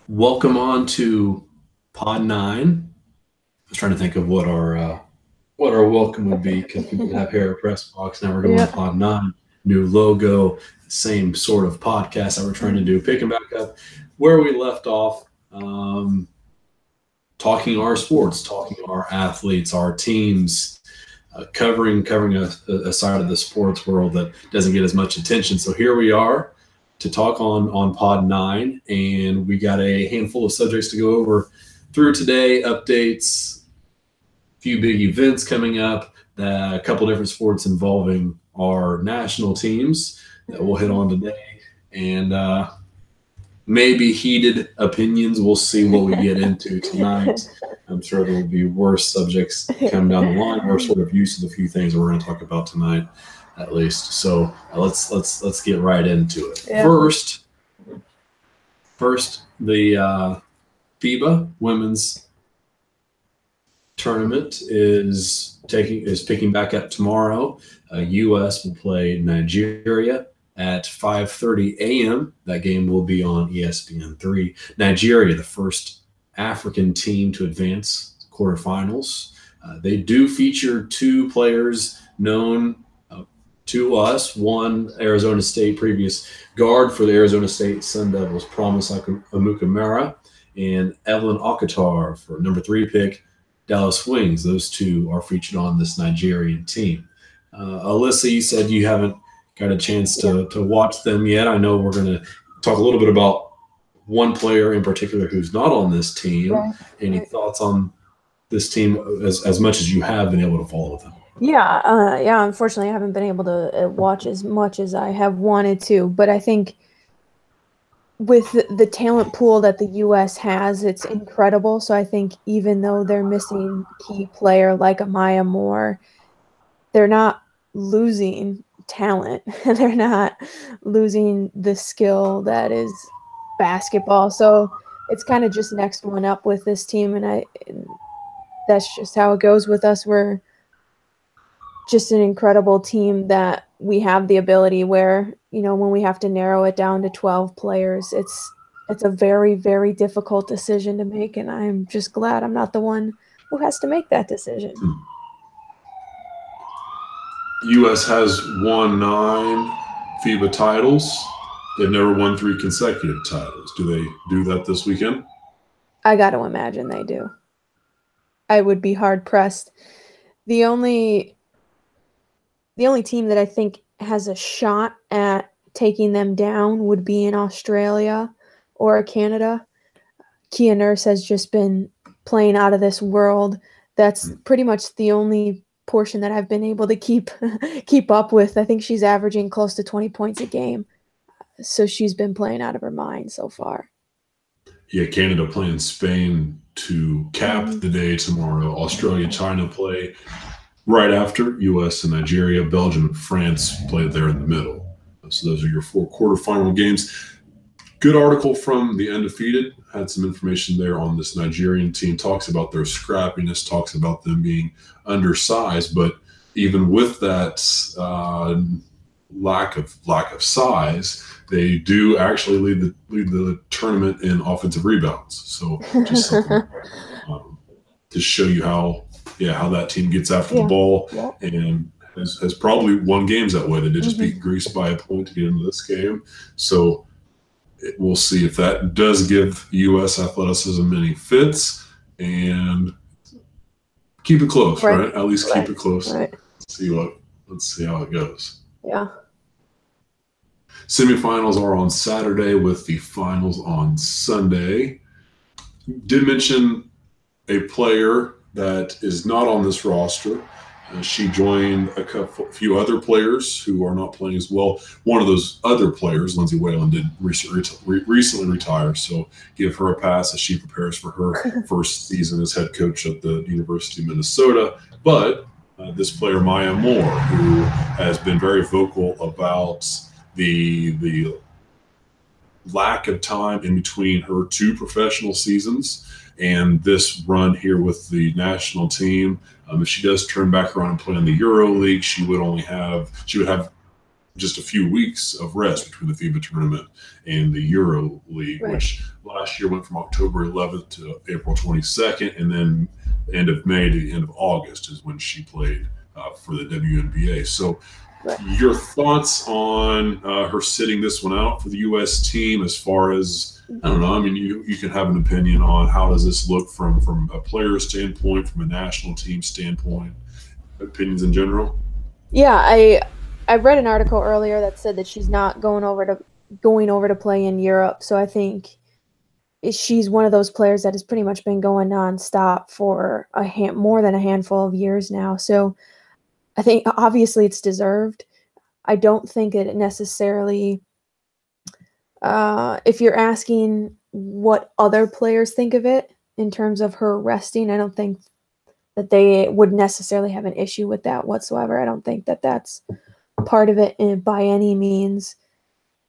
Welcome on to Pod 9. I was trying to think of what our welcome would be because we did have Hair Press Box. Now we're going Yeah. Pod 9. New logo, same sort of podcast that we're trying to do. Picking back up where we left off, talking our sports, talking our athletes, our teams, covering a side of the sports world that doesn't get as much attention. So here we are to talk on Pod 9, and we got a handful of subjects to go over through today. Updates, a few big events coming up, a couple different sports involving our national teams that we'll hit on today, and maybe heated opinions. We'll see what we get into tonight. I'm sure there will be worse subjects coming down the line, or sort of use of the few things we're going to talk about tonight, at least. So let's get right into it. Yeah. First, the FIBA women's tournament is picking back up tomorrow. U.S. will play Nigeria at 5:30 a.m. That game will be on ESPN3. Nigeria, the first African team to advance quarterfinals. They do feature two players known to us. One, Arizona State previous guard for the Arizona State Sun Devils, Promise Amukamara, and Evelyn Okatar for number 3 pick, Dallas Wings. Those two are featured on this Nigerian team. Alyssa, you said you haven't got a chance to watch them yet. I know we're going to talk a little bit about one player in particular who's not on this team. Right. Any thoughts on this team as much as you have been able to follow them? Yeah. Unfortunately, I haven't been able to watch as much as I have wanted to, but I think with the talent pool that the U.S. has, it's incredible. So I think even though they're missing key player like Amaya Moore, they're not losing talent. They're not losing the skill that is basketball. So it's kind of just next one up with this team, and that's just how it goes with us. We're just an incredible team that we have the ability where, when we have to narrow it down to 12 players, it's a very, very difficult decision to make, and I'm just glad I'm not the one who has to make that decision. U.S. has won 9 FIBA titles. They've never won 3 consecutive titles. Do they do that this weekend? I got to imagine they do. I would be hard-pressed. The only team that I think has a shot at taking them down would be in Australia or Canada. Kia Nurse has just been playing out of this world. That's pretty much the only portion that I've been able to keep up with. I think she's averaging close to 20 points a game. So she's been playing out of her mind so far. Yeah, Canada playing Spain to cap the day tomorrow. Australia, China play right after. U.S. and Nigeria, Belgium, and France play there in the middle. So those are your 4 quarterfinal games. Good article from The Undefeated. Had some information there on this Nigerian team. Talks about their scrappiness, talks about them being undersized. But even with that lack of size, they do actually lead the tournament in offensive rebounds. So just something to show you how that team gets after the ball and has probably won games that way. They did just beat Greece by a point to get into this game. So we'll see if that does give U.S. athleticism any fits, and keep it close, right? At least keep it close. Right. Let's see how it goes. Yeah. Semifinals are on Saturday with the finals on Sunday. Did mention a player that is not on this roster. She joined a few other players who are not playing as well. One of those other players, Lindsay Whalen, did recently retire, so give her a pass as she prepares for her first season as head coach at the University of Minnesota. But this player, Maya Moore, who has been very vocal about the lack of time in between her 2 professional seasons and this run here with the national team. If she does turn back around and play in the Euro League, she would have just a few weeks of rest between the FIBA tournament and the Euro League, Right. which last year went from October 11th to April 22nd, and then end of May to the end of August is when she played for the WNBA. So Right. your thoughts on her sitting this one out for the U.S. team as far as, I don't know, I mean, you can have an opinion on how does this look from a player standpoint, from a national team standpoint, opinions in general? Yeah, I read an article earlier that said that she's not going over to play in Europe. So I think she's one of those players that has pretty much been going nonstop for more than a handful of years now. So I think obviously it's deserved. I don't think it necessarily. If you're asking what other players think of it in terms of her resting, I don't think that they would necessarily have an issue with that whatsoever. I don't think that that's part of it by any means.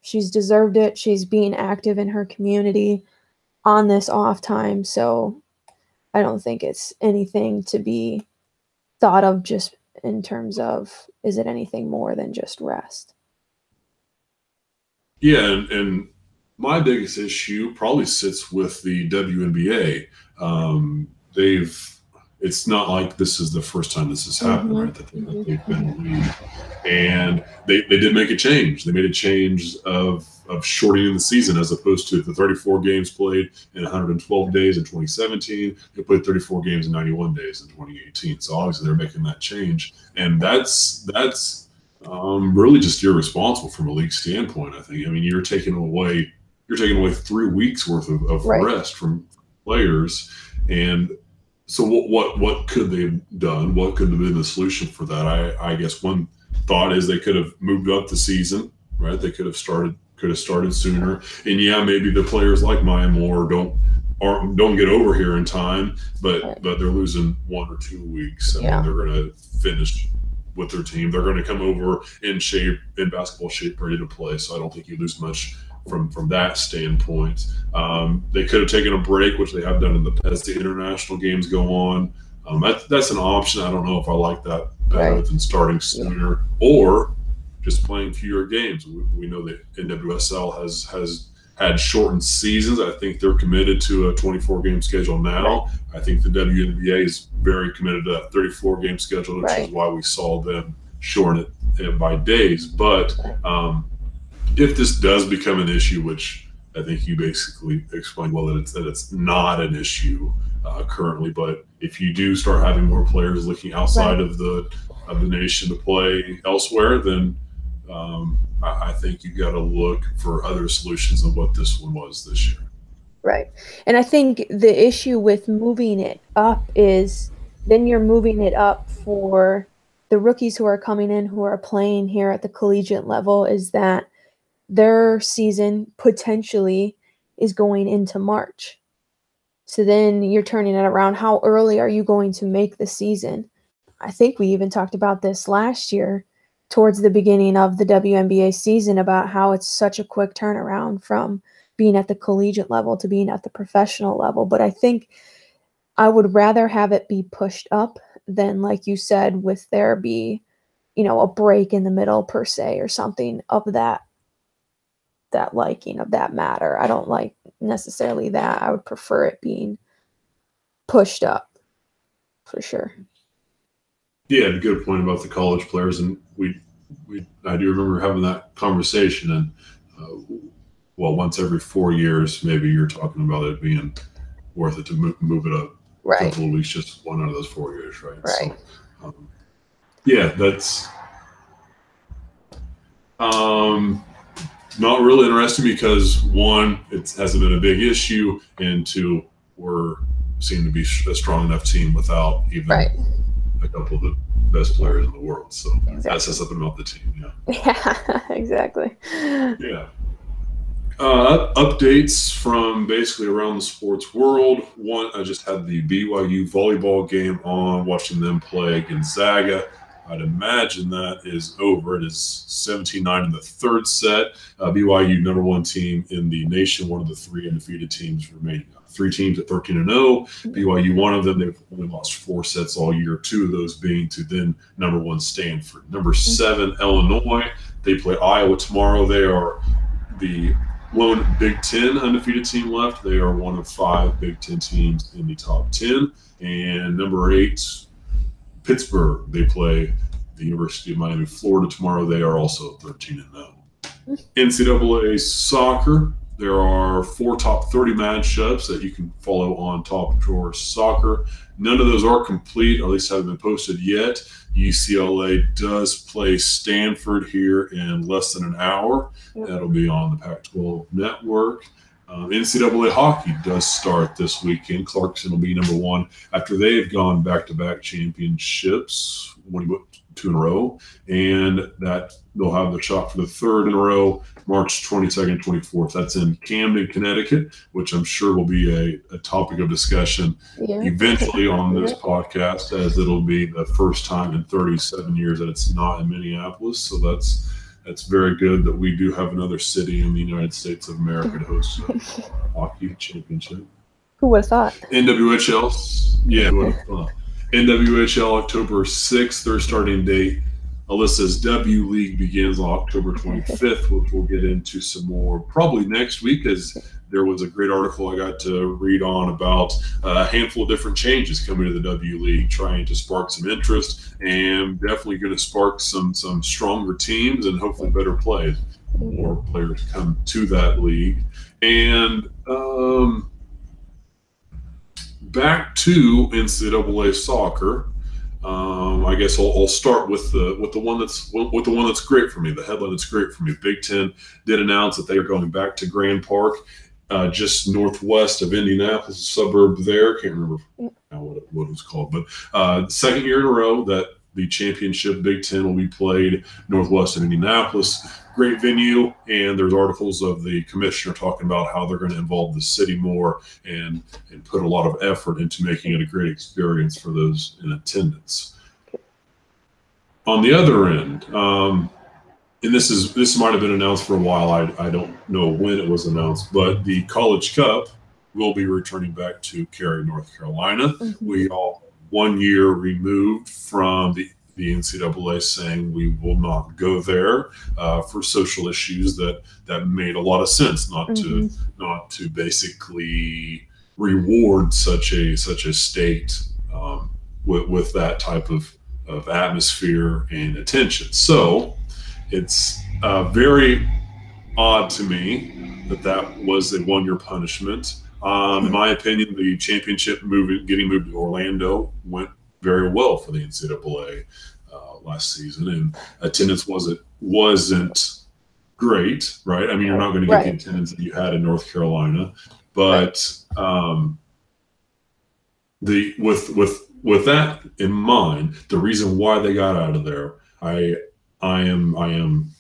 She's deserved it. She's being active in her community on this off time, so I don't think it's anything to be thought of just in terms of, is it anything more than just rest? Yeah, and my biggest issue probably sits with the WNBA. It's not like this is the first time this has happened, right? That they've been in the league. And they did make a change. They made a change of shortening the season as opposed to the 34 games played in 112 days in 2017. They played 34 games in 91 days in 2018. So obviously they're making that change. And that's really just irresponsible from a league standpoint, I think. I mean, you're taking away 3 weeks worth of Right. rest from players. And so what could they have done? What could have been the solution for that? I guess one thought is they could have moved up the season, right? They could have started sooner. And yeah, maybe the players like Maya Moore don't get over here in time, but they're losing 1 or 2 weeks. I mean, they're going to finish with their team. They're going to come over in basketball shape, ready to play. So I don't think you lose much from that standpoint. They could have taken a break, which they have done in the past. The international games go on. That's an option. I don't know if I like that better than starting sooner or just playing fewer games. We know that NWSL has had shortened seasons. I think they're committed to a 24-game schedule now. I think the WNBA is very committed to that 34-game schedule, which is why we saw them shorten it by days. But if this does become an issue, which I think you basically explained well, that it's not an issue currently, but if you do start having more players looking outside of the nation to play elsewhere, then I think you've got to look for other solutions than what this one was this year. Right. And I think the issue with moving it up is then you're moving it up for the rookies who are coming in, who are playing here at the collegiate level, is that their season potentially is going into March. So then you're turning it around. How early are you going to make the season? I think we even talked about this last year towards the beginning of the WNBA season about how it's such a quick turnaround from being at the collegiate level to being at the professional level. But I think I would rather have it be pushed up than, like you said, with there be, a break in the middle per se or something of that liking, of that matter. I don't like necessarily that. I would prefer it being pushed up for sure. Yeah, a good point about the college players, and I do remember having that conversation. And once every 4 years, maybe you're talking about it being worth it to move it up a couple of weeks, just one out of those 4 years, right? Right. So, that's not really interesting because one, it hasn't been a big issue, and two, we're seem to be a strong enough team without even a couple of the best players in the world. So that says something about the team. Yeah, exactly. Yeah. Updates from basically around the sports world. One, I just had the BYU volleyball game on, watching them play Gonzaga. I'd imagine that is over. It is 17-9 in the third set. BYU, number one team in the nation, one of the three undefeated teams remaining. 3 teams at 13-0. BYU, one of them. They've only lost 4 sets all year, 2 of those being to then number 1 Stanford. Number 7, Illinois. They play Iowa tomorrow. They are the lone Big Ten undefeated team left. They are one of 5 Big Ten teams in the top 10. And number 8, Pittsburgh. They play the University of Miami, Florida tomorrow. They are also 13-0. NCAA soccer. There are 4 top 30 matchups that you can follow on Top Drawer Soccer. None of those are complete, or at least haven't been posted yet. UCLA does play Stanford here in less than an hour. Yep. That'll be on the Pac-12 network. NCAA hockey does start this weekend. Clarkson will be number 1 after they've gone back-to-back championships, 2 in a row, and that they'll have their shot for the 3rd in a row, March 22nd, 24th. That's in Camden, Connecticut, which I'm sure will be a topic of discussion eventually on this podcast, as it'll be the first time in 37 years that it's not in Minneapolis. So that's very good that we do have another city in the United States of America to host a hockey championship. Who would have thought? NWHL, yeah, who would have thought? NWHL October 6th, their starting date. Alyssa's W League begins on October 25th, which we'll get into some more probably next week, as there was a great article I got to read on about a handful of different changes coming to the W League, trying to spark some interest, and definitely going to spark some stronger teams and hopefully better play. More players come to that league. And back to NCAA soccer. I guess I'll start with the one that's great for me. The headline that's great for me. Big Ten did announce that they are going back to Grand Park, just northwest of Indianapolis, a suburb there. Can't remember now what it was called, but second year in a row that the championship Big Ten will be played northwest of Indianapolis. Great venue, and there's articles of the commissioner talking about how they're going to involve the city more and put a lot of effort into making it a great experience for those in attendance. On the other end, and this might have been announced for a while. I don't know when it was announced, but the College Cup will be returning back to Cary, North Carolina. Mm-hmm. We are 1 year removed from the NCAA saying we will not go there for social issues that made a lot of sense, not to basically reward such a state with that type of atmosphere and attention. So it's very odd to me that was a 1 year punishment. In my opinion, the championship getting moved to Orlando went very well for the NCAA last season, and attendance wasn't great, right? I mean, you're not going to get the attendance that you had in North Carolina, but with that in mind, the reason why they got out of there, I am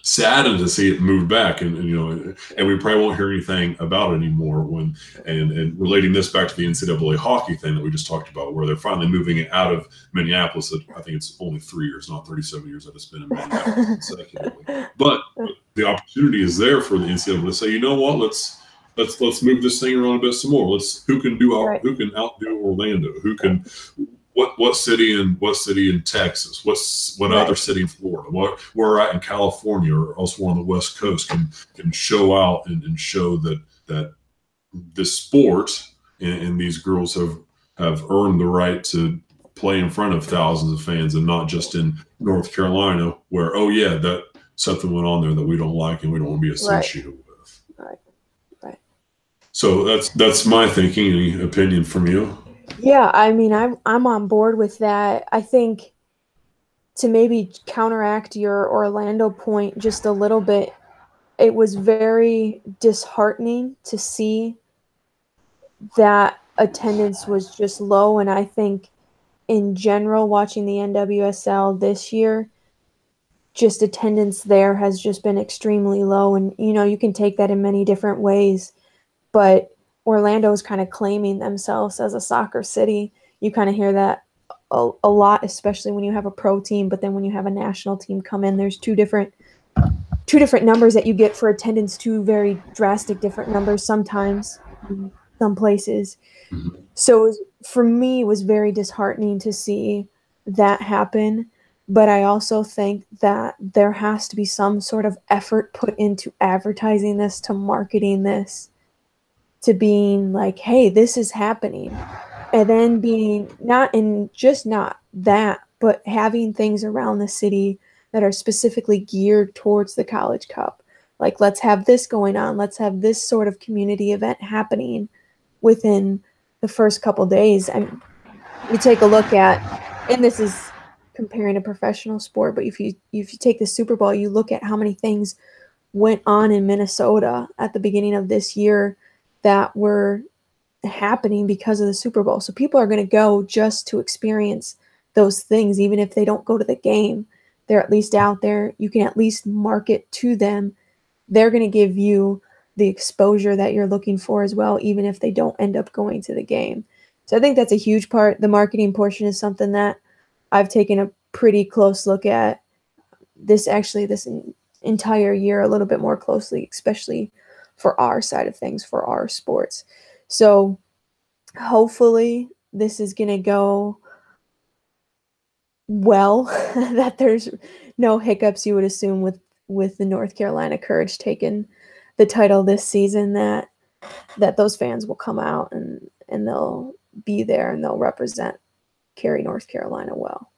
saddened to see it move back, and we probably won't hear anything about it anymore. And relating this back to the NCAA hockey thing that we just talked about, where they're finally moving it out of Minneapolis. I think it's only 3 years, not 37 years that it's been in Minneapolis consecutively. But the opportunity is there for the NCAA to say, you know what, let's move this thing around a bit some more. Who can outdo Orlando? Who can what city in Texas? What other city in Florida? Where we're at in California or elsewhere on the West Coast can show out and show that this sport and these girls have earned the right to play in front of thousands of fans, and not just in North Carolina where, oh yeah, that something went on there that we don't like and we don't want to be associated with. Right. So that's my thinking. Any opinion from you? Yeah, I mean, I'm on board with that. I think to maybe counteract your Orlando point just a little bit, it was very disheartening to see that attendance was just low. And I think in general, watching the NWSL this year, just attendance there has just been extremely low. And, you can take that in many different ways, but Orlando is kind of claiming themselves as a soccer city. You kind of hear that a lot, especially when you have a pro team, but then when you have a national team come in, there's two different numbers that you get for attendance, two very drastic different numbers sometimes in some places. So for me, it was very disheartening to see that happen. But I also think that there has to be some sort of effort put into advertising this, to marketing this, to being like, hey, this is happening. And then being not that, but having things around the city that are specifically geared towards the College Cup. Like, let's have this going on. Let's have this sort of community event happening within the first couple days. And you take a look at, and this is comparing a professional sport, but if you take the Super Bowl, you look at how many things went on in Minnesota at the beginning of this year that were happening because of the Super Bowl. So people are going to go just to experience those things, even if they don't go to the game. They're at least out there. You can at least market to them. They're going to give you the exposure that you're looking for as well, even if they don't end up going to the game. So I think that's a huge part. The marketing portion is something that I've taken a pretty close look at this entire year, a little bit more closely, especially for our side of things, for our sports. So hopefully this is going to go well, that there's no hiccups, you would assume, with the North Carolina Courage taking the title this season, that those fans will come out and they'll be there and they'll carry North Carolina well.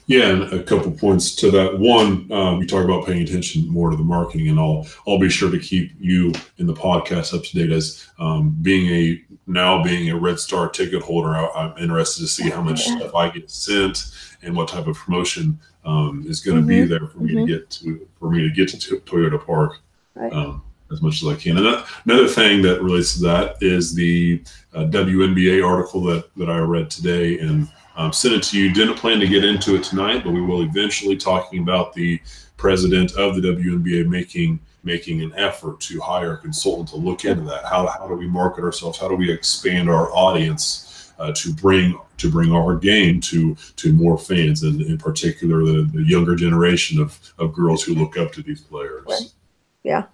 Yeah, and a couple points to that. One, you talk about paying attention more to the marketing, and I'll be sure to keep you in the podcast up to date. As being a Red Star ticket holder, I'm interested to see how much stuff I get sent and what type of promotion is going to be there for me to get to Toyota Park. Right. As much as I can. And another thing that relates to that is the WNBA article that I read today, and sent it to you. Didn't plan to get into it tonight, but we will eventually, talking about the president of the WNBA making an effort to hire a consultant to look into that. How do we market ourselves? How do we expand our audience to bring our game to more fans, and in particular the younger generation of girls who look up to these players. Right. Yeah.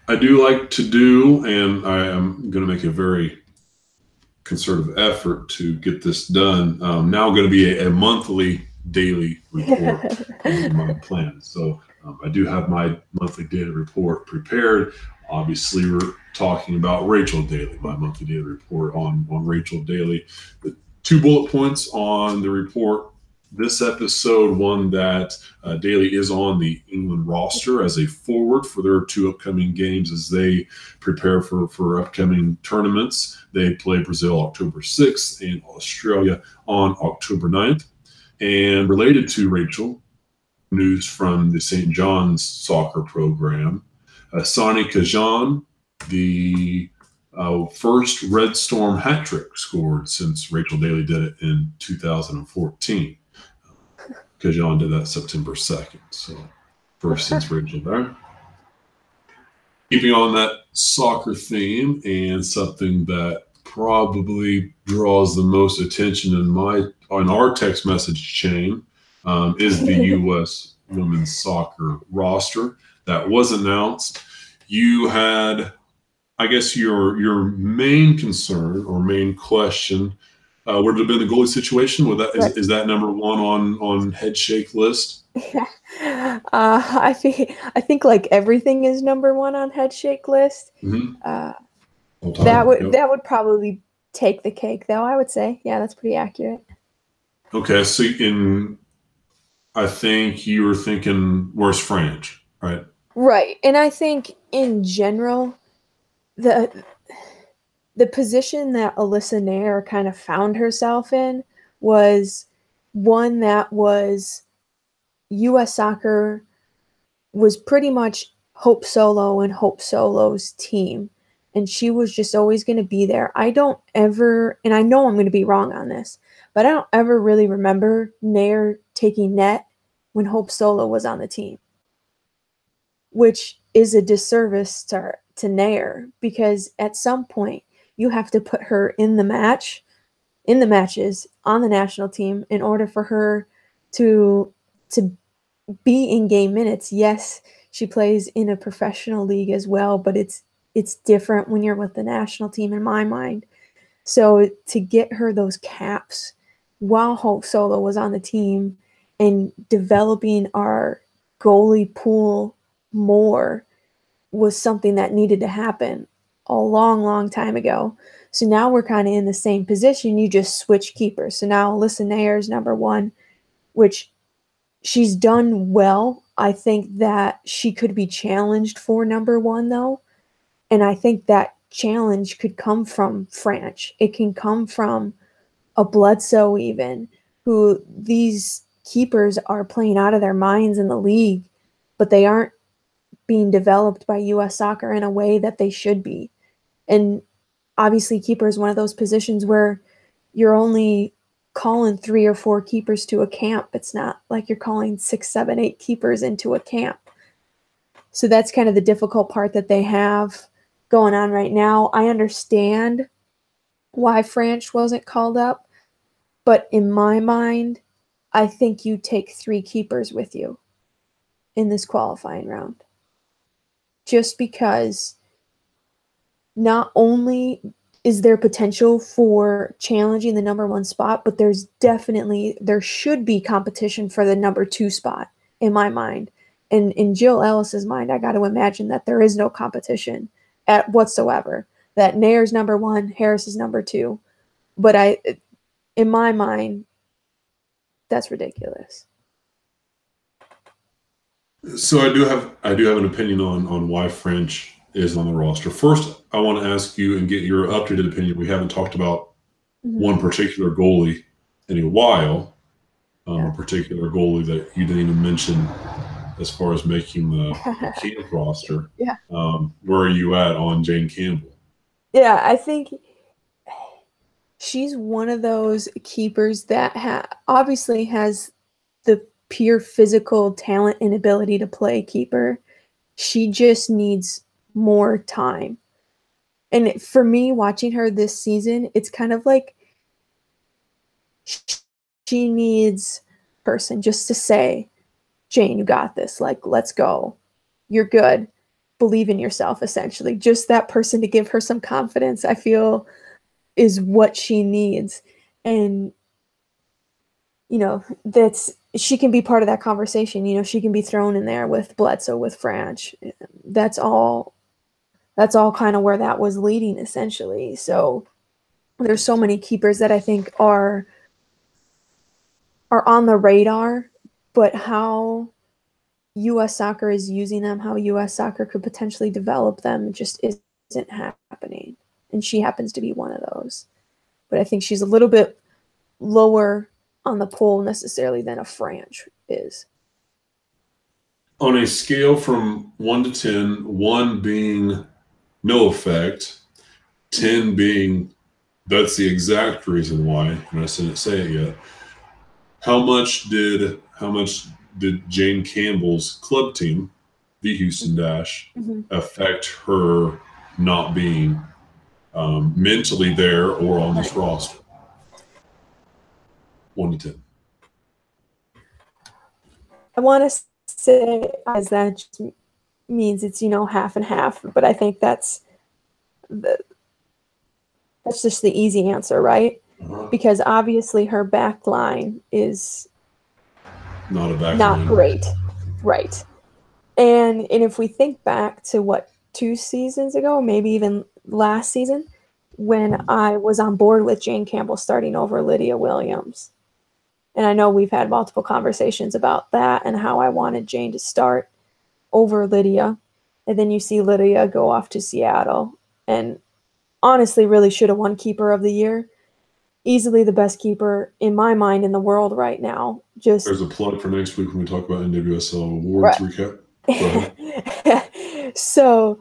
I do like to do, and I am going to make a very concerted effort to get this done. Now going to be a monthly daily report on my plan. So I do have my monthly daily report prepared. Obviously, we're talking about Rachel Daly, my monthly daily report on Rachel Daly. The 2 bullet points on the report this episode: one, that Daly is on the England roster as a forward for their 2 upcoming games as they prepare for upcoming tournaments. They play Brazil October 6th and Australia on October 9th. And related to Rachel, news from the St. John's soccer program. Sonny Kajan, the first Red Storm hat trick scored since Rachel Daly did it in 2014. Kajan did that September 2nd. So first since Rachel there. Keeping on that soccer theme, and something that probably draws the most attention on our text message chain is the U.S. women's soccer roster that was announced. You had, I guess, your main concern or main question would have been the goalie situation. Is that number one on head shake list? I think like everything is number one on head shake list. Mm-hmm. That would probably take the cake, though, I would say. Yeah, that's pretty accurate. Okay, so I think you were thinking, where's Franch, right? Right, and I think in general, the position that Alyssa Nair kind of found herself in was one that was U.S. Soccer was pretty much Hope Solo and Hope Solo's team. And she was just always going to be there. I don't ever, and I know I'm going to be wrong on this, but I don't ever really remember Nair taking net when Hope Solo was on the team, which is a disservice to Nair, because at some point you have to put her in the matches on the national team in order for her to be in game minutes. Yes, she plays in a professional league as well, but it's different when you're with the national team, in my mind. So to get her those caps while Hope Solo was on the team and developing our goalie pool more was something that needed to happen a long, long time ago. So now we're kind of in the same position. You just switch keepers. So now Alyssa Nair is number one, which she's done well. I think that she could be challenged for number one, though. And I think that challenge could come from Franch. It can come from a Bledsoe even, who these keepers are playing out of their minds in the league, but they aren't being developed by U.S. Soccer in a way that they should be. And obviously keeper is one of those positions where you're only calling 3 or 4 keepers to a camp. It's not like you're calling 6, 7, 8 keepers into a camp. So that's kind of the difficult part that they have going on right now. I understand why Franch wasn't called up, but in my mind, I think you take 3 keepers with you in this qualifying round. Just because not only is there potential for challenging the number 1 spot, but there should be competition for the number 2 spot in my mind. And in Jill Ellis's mind, I got to imagine that there is no competition at whatsoever. That Nair's number 1, Harris is number 2. But in my mind, that's ridiculous. So I do have an opinion on why Franch is on the roster. First, I want to ask you and get your updated opinion. We haven't talked about one particular goalie in a while, a particular goalie that you didn't even mention as far as making the camp roster. Yeah. Where are you at on Jane Campbell? Yeah, I think she's one of those keepers that obviously has the pure physical talent and ability to play keeper. She just needs more time. And for me, watching her this season, it's kind of like she needs a person just to say, Jane, you got this. Like, let's go. You're good. Believe in yourself, essentially. Just that person to give her some confidence, I feel, is what she needs. And, she can be part of that conversation. She can be thrown in there with Bledsoe, with Franch. That's all kind of where that was leading, essentially. So there's so many keepers that I think are on the radar, but how U.S. Soccer is using them, how U.S. Soccer could potentially develop them just isn't happening. And she happens to be one of those. But I think she's a little bit lower on the poll necessarily than a Franch is. On a scale from 1 to 10, 1 being no effect, 10 being that's the exact reason why, and I didn't say it yet, how much did Jane Campbell's club team, the Houston Dash, affect her not being mentally there or on this roster? 1 to 10. I want to say as that just means it's half and half, but I think that's just the easy answer, right? Because obviously her back line is not great, right? And if we think back to 2 seasons ago, maybe even last season, when I was on board with Jane Campbell starting over Lydia Williams. And I know we've had multiple conversations about that and how I wanted Jane to start over Lydia. And then you see Lydia go off to Seattle and honestly really should have won Keeper of the Year. Easily the best keeper in my mind in the world right now. There's a plug for next week when we talk about NWSL awards recap. So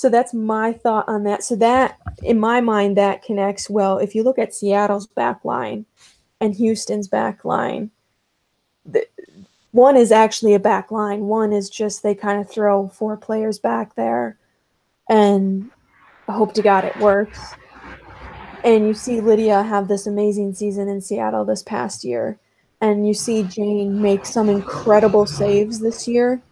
that's my thought on that. So that, in my mind, that connects well. If you look at Seattle's back line and Houston's back line, one is actually a back line. One is just they kind of throw 4 players back there, and I hope to God it works. And you see Lydia have this amazing season in Seattle this past year, and you see Jane make some incredible saves this year.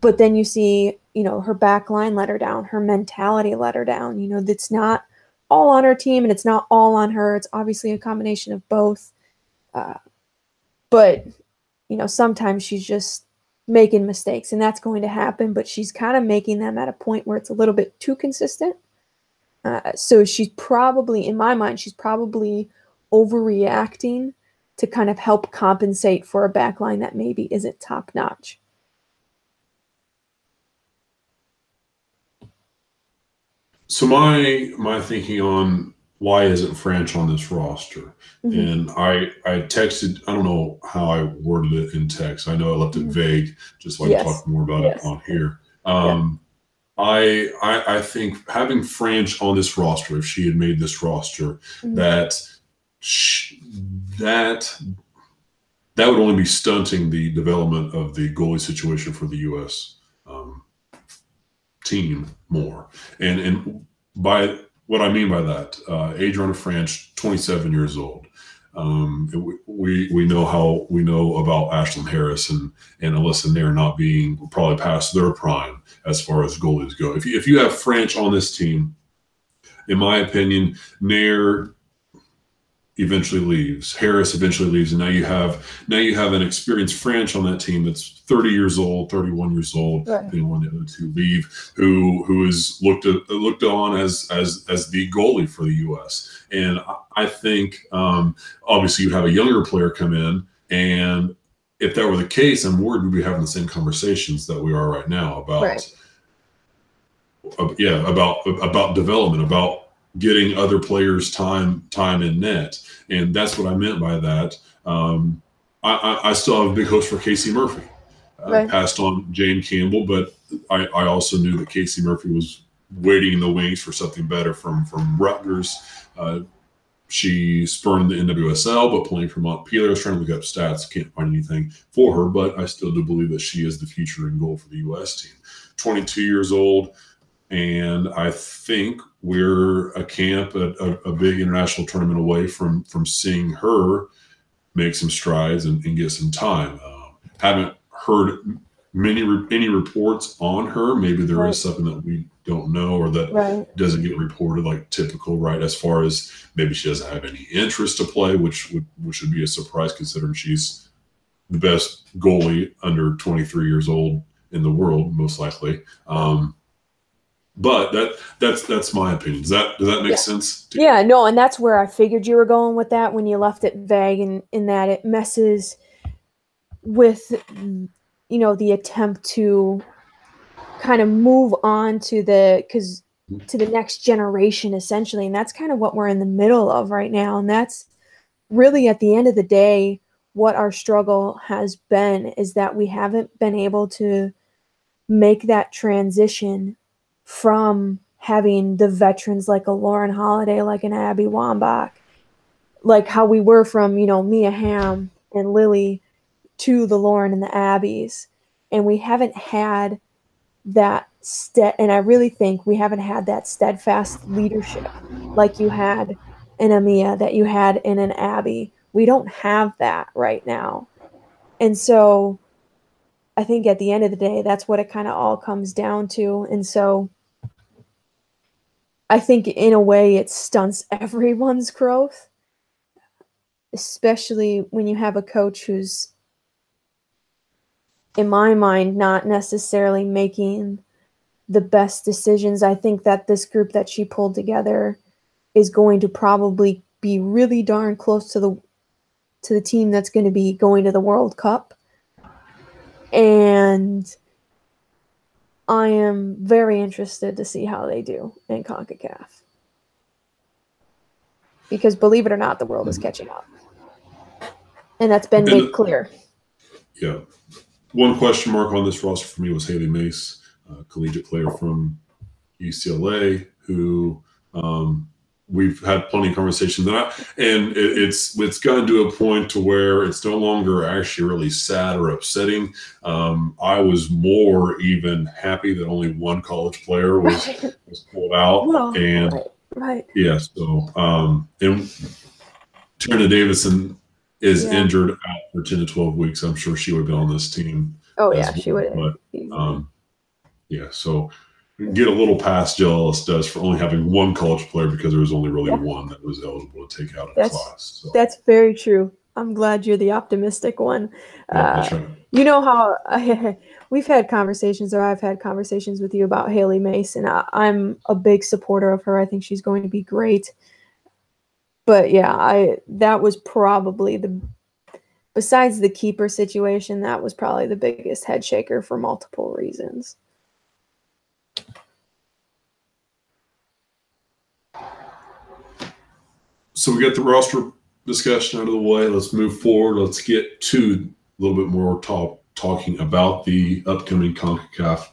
But then you see, her back line let her down, her mentality let her down. It's not all on her team and it's not all on her. It's obviously a combination of both. But, you know, sometimes she's just making mistakes, and that's going to happen, but she's kind of making them at a point where it's a little bit too consistent. So she's probably, in my mind, she's probably overreacting to kind of help compensate for a backline that maybe isn't top notch. So my thinking on why isn't Franch on this roster? Mm-hmm. And I texted, I don't know how I worded it in text. I know I left it vague, just so I can talk more about it on here. I think having Franch on this roster, if she had made this roster, that would only be stunting the development of the goalie situation for the U.S. Team more. And by what I mean by that, Adriana Franch, 27 years old. We know about Ashlyn Harris and Alyssa Nair not being probably past their prime as far as goalies go. If you have Franch on this team, in my opinion, Nair eventually leaves, Harris eventually leaves, and now you have an experienced Franch on that team that's 30 years old, 31 years old, depending on when the other two leave, who is looked on as the goalie for the U.S. And I think obviously you'd have a younger player come in, and if that were the case, I'm worried we'd be having the same conversations that we are right now about about development, about getting other players time in net. And that's what I meant by that. I still have a big hopes for Casey Murphy. Passed on Jane Campbell, but I also knew that Casey Murphy was waiting in the wings for something better from Rutgers. She spurned the NWSL, but playing for Montpelier. I was trying to look up stats, can't find anything for her, but I still do believe that she is the future in goal for the U.S. team. 22 years old, and I think we're a camp, a big international tournament away from seeing her make some strides and get some time. Haven't heard any reports on her. Maybe there is something that we don't know or that doesn't get reported, like typical, right? As far as maybe she doesn't have any interest to play, which would be a surprise considering she's the best goalie under 23 years old in the world, most likely. But that's my opinion. Does that make sense? Yeah, no, and that's where I figured you were going with that when you left it vague, and in that it messes with, you know, the attempt to kind of move on to the next generation, essentially. And that's kind of what we're in the middle of right now. And that's really, at the end of the day, what our struggle has been, is that we haven't been able to make that transition from having the veterans like a Lauren Holiday, like an Abby Wambach, like how we were from, you know, Mia Hamm and Lily to the Lauren and the Abbies. And we haven't had that and I really think we haven't had that steadfast leadership like you had in a Mia, that you had in an Abby. We don't have that right now. And so I think at the end of the day, that's what it kind of all comes down to. And so I think in a way it stunts everyone's growth, especially when you have a coach who's, in my mind, not necessarily making the best decisions. I think that this group that she pulled together is going to probably be really darn close to the team that's going to be going to the World Cup. And I am very interested to see how they do in CONCACAF. Because believe it or not, the world is catching up. And that's been made clear. Yeah. One question mark on this roster for me was Haley Mace, a collegiate player from UCLA, who we've had plenty of conversations. And it's gotten to a point to where it's no longer actually really sad or upsetting. I was more even happy that only one college player was pulled out. Well, and yeah, so and Tierna Davison is injured out for 10 to 12 weeks. I'm sure she would have been on this team. Oh yeah, she would have. But yeah, so get a little past jealous does for only having one college player because there was only really one that was eligible to take out a class. So. That's very true. I'm glad you're the optimistic one. Yeah, that's right. You know how we've had conversations, or I've had conversations with you about Haley Mason. I'm a big supporter of her. I think she's going to be great. But yeah, that was probably besides the keeper situation, that was probably the biggest head shaker for multiple reasons. So we got the roster discussion out of the way. Let's move forward. Let's get to a little bit more talking about the upcoming CONCACAF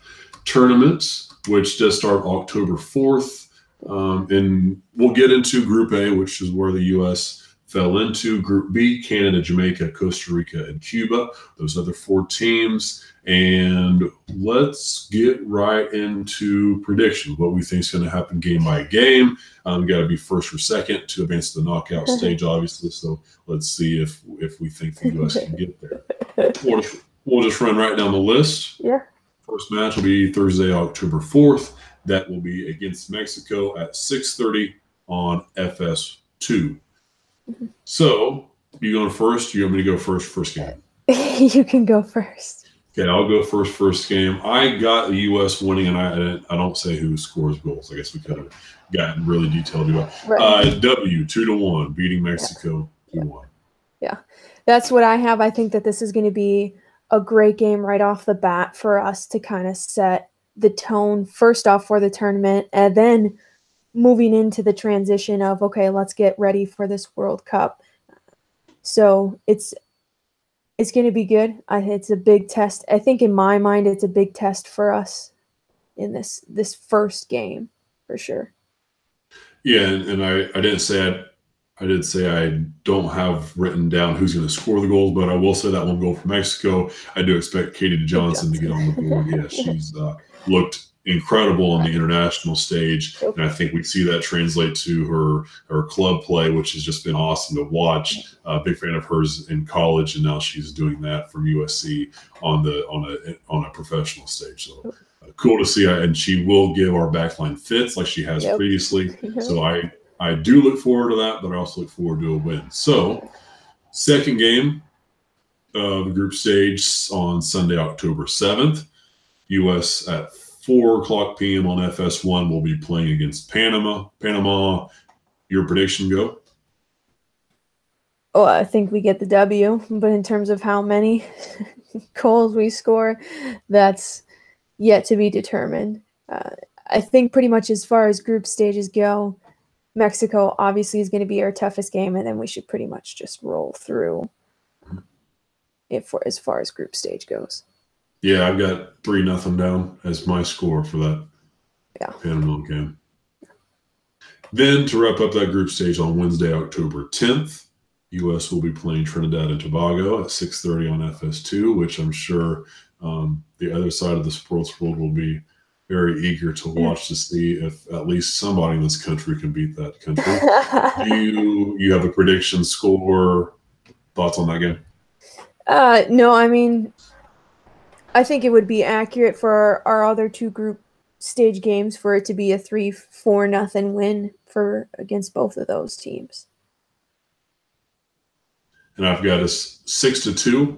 tournaments, which does start October 4th. And we'll get into Group A, which is where the U.S. fell into. Group B, Canada, Jamaica, Costa Rica, and Cuba. Those other 4 teams. And let's get right into predictions, what we think is going to happen game by game. Got to be first or second to advance to the knockout stage, obviously. So let's see if we think the U.S. can get there. We'll just run right down the list. Yeah. First match will be Thursday, October 4th. That will be against Mexico at 6:30 on FS2. Mm-hmm. So, you going first? You want me to go first game? You can go first. Okay, I'll go first game. I got the U.S. winning, and I don't say who scores goals. I guess we could have gotten really detailed about right. W 2-1, beating Mexico 2-1. Yeah, that's what I have. I think that this is going to be a great game right off the bat for us to kind of set the tone first off for the tournament, and then moving into the transition of, okay, let's get ready for this World Cup. So it's going to be good. It's a big test. I think in my mind, it's a big test for us in this first game for sure. Yeah, and I didn't say I did say I don't have written down who's going to score the goals, but I will say that one goal for Mexico. I do expect Katie Johnson to get on the board. Yeah, she's looked incredible on the international stage, and I think we see that translate to her club play, which has just been awesome to watch. Big fan of hers in college, and now she's doing that from USC on a professional stage. So cool to see, and she will give our backline fits like she has previously. So I do look forward to that, but I also look forward to a win. So second game of the group stage on Sunday, October 7th. U.S. at 4:00 p.m. on FS1 will be playing against Panama. Panama, your prediction, go? Oh, I think we get the W, but in terms of how many goals we score, that's yet to be determined. I think pretty much as far as group stages go, Mexico obviously is going to be our toughest game, and then we should pretty much just roll through it for as far as group stage goes. Yeah, I've got 3-0 down as my score for that Panama game. Then to wrap up that group stage on Wednesday, October 10th, U.S. will be playing Trinidad and Tobago at 6:30 on FS2, which I'm sure the other side of the sports world will be very eager to watch to see if at least somebody in this country can beat that country. Do you have a prediction, score, thoughts on that game? No, I mean, I think it would be accurate for our other 2 group stage games for it to be a 3-4-0 win against both of those teams. And I've got us 6-2.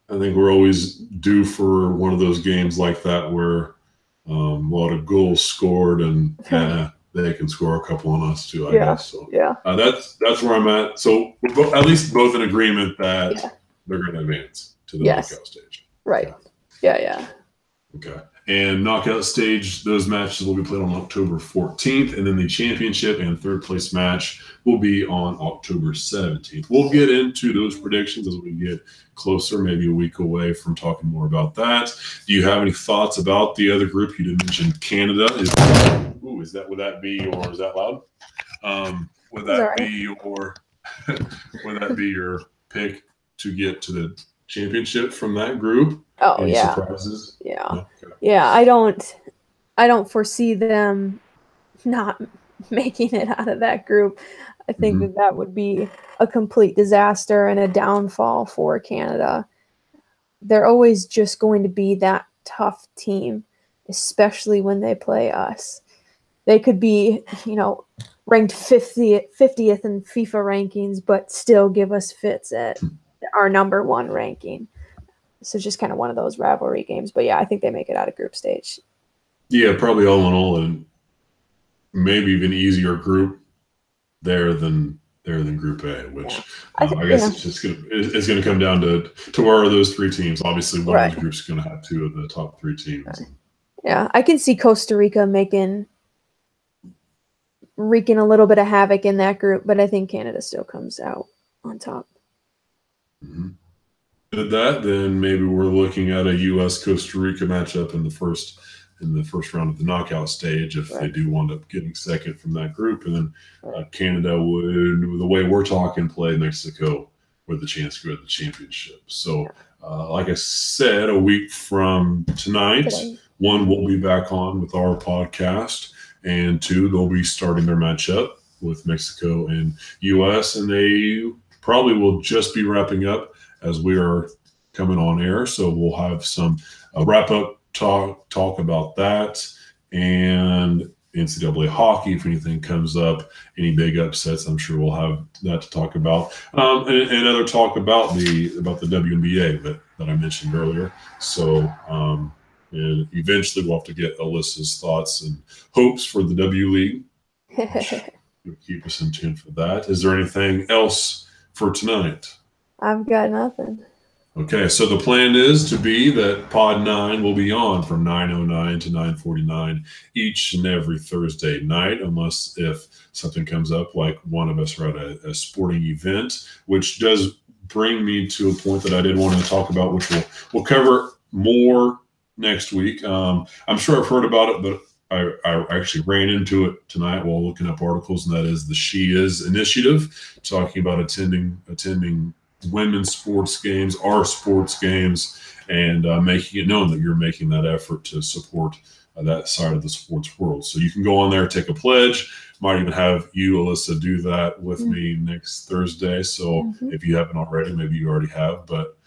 I think we're always due for one of those games like that where a lot of goals scored and they can score a couple on us too, I guess. So that's where I'm at. So we're at least both in agreement that they're going to advance to the knockout stage. Right. Yeah. Okay. And knockout stage, those matches will be played on October 14th, and then the championship and third place match will be on October 17th. We'll get into those predictions as we get closer, maybe a week away from talking more about that. Do you have any thoughts about the other group? You did mention Canada. Would that be your? Is that loud? Would that be your pick to get to the championship from that group? Any surprises? Yeah. I don't foresee them not making it out of that group. I think that would be a complete disaster and a downfall for Canada. They're always just going to be that tough team. especially when they play us. They could be, ranked 50th in FIFA rankings, but still give us fits at our number 1 ranking. So just kind of one of those rivalry games. But yeah, I think they make it out of group stage. Yeah, probably all in all, and maybe even easier group there than Group A, which I guess it's just gonna come down to where are those 3 teams. Obviously, one of those groups is going to have 2 of the top 3 teams. Right. Yeah, I can see Costa Rica wreaking a little bit of havoc in that group, but I think Canada still comes out on top. Mm-hmm. At that, then maybe we're looking at a U.S. Costa Rica matchup in the first round of the knockout stage if they do wind up getting second from that group, and then Canada would, the way we're talking, play Mexico with a chance to go to the championship. So, like I said, a week from tonight, 1, we'll be back on with our podcast, and 2, they'll be starting their matchup with Mexico and U.S., and they probably will just be wrapping up as we are coming on air. So we'll have some wrap-up talk about that, and NCAA hockey, if anything comes up, any big upsets, I'm sure we'll have that to talk about, and other talk about the WNBA that I mentioned earlier. So and eventually we'll have to get Alyssa's thoughts and hopes for the W League. Keep us in tune for that. Is there anything else for tonight? I've got nothing. Okay, so the plan is to be that Pod 9 will be on from 9:09 to 9:49 each and every Thursday night, unless if something comes up like one of us are at a sporting event, which does bring me to a point that I did want to talk about, which we'll cover more next week. I'm sure I've heard about it, but I actually ran into it tonight while looking up articles, and that is the She Is Initiative, talking about attending women's sports games, our sports games, and making it known that you're making that effort to support that side of the sports world. So you can go on there, take a pledge. Might even have you, Alyssa, do that with me next Thursday. So if you haven't already, maybe you already have, but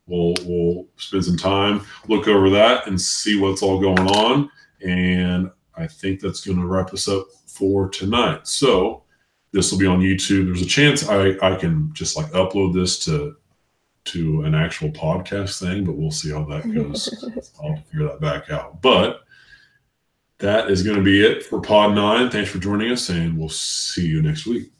we'll spend some time, look over that, and see what's all going on. And I think that's going to wrap us up for tonight. So this will be on YouTube. There's a chance I can just like upload this to an actual podcast thing, but we'll see how that goes. I'll figure that back out. But that is going to be it for Pod 9. Thanks for joining us, and we'll see you next week.